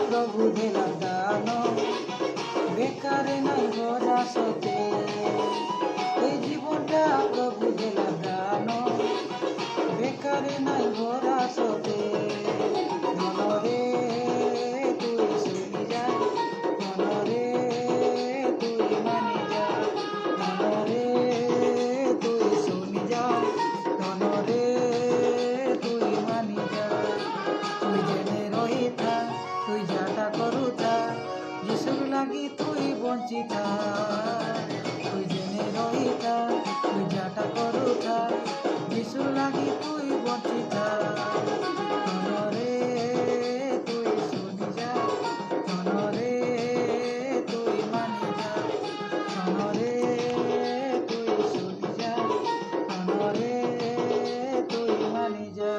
प्रभु देला दान बेकार নাই ভরা সতে এই জীবনটা প্রভু দেলা দান বেকার নাই ভরা সতে মনরে তুই শুনি যা মনরে তুই মানি যা মনরে তুই শুনি যা মনরে তুই মানি যা তুই জেনে রহিথা তুই যাটা করুথা যিশুর লাগি তুই বঞ্চিতা তুই জেনে রহিথা তুই যাটা করুথা যিশুর লাগি তুই বঞ্চিতা মনরে তুই শুনি যা মনরে তুই মানি যা মনরে তুই শুনি যা মনরে তুই মানি যা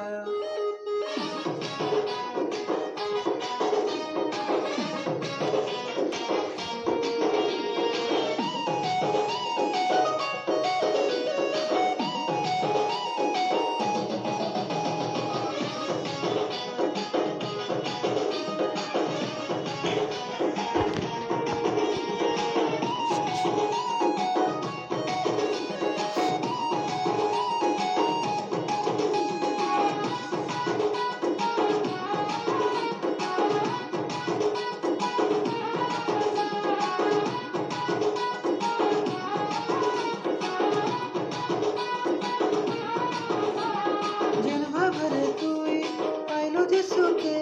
যিশুকে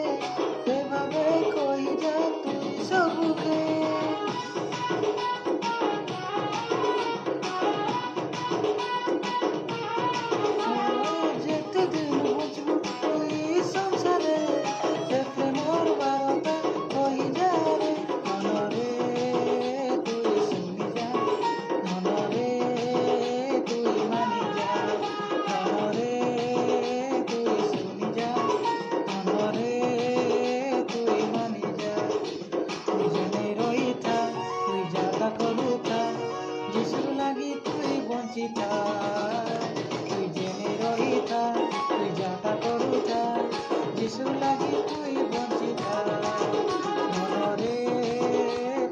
এভাবে কই যা তুই সবুকে যেতে দিন বুঝবো তুই সংসারে দেখলে মোর বারতা কই যা রে মনরে তুই শুনি যা মনরে তুই মানি যা মনরে তুই শুনি যা মনরে তুই মানি যা তুই জেনে রহিথা তুই যাতা করুথা যিশুর লাগি তুই বঞ্চিতা তুই জেনে রহিথা তুই যাতা করুথা যিশুর লাগি তুই বঞ্চিতা মনরে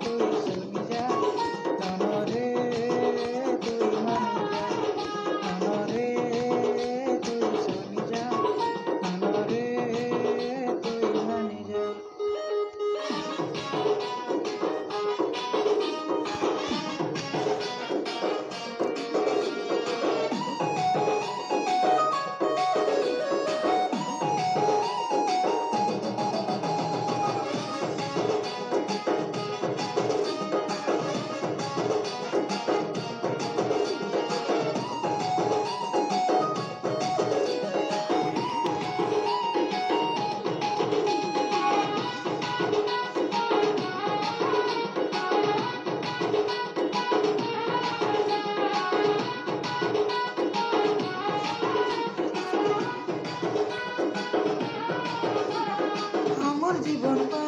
তুই শুনি যা মনরে তুই মানি যা মনরে তুই শুনি যা মনরে তুই মানি যা জীবন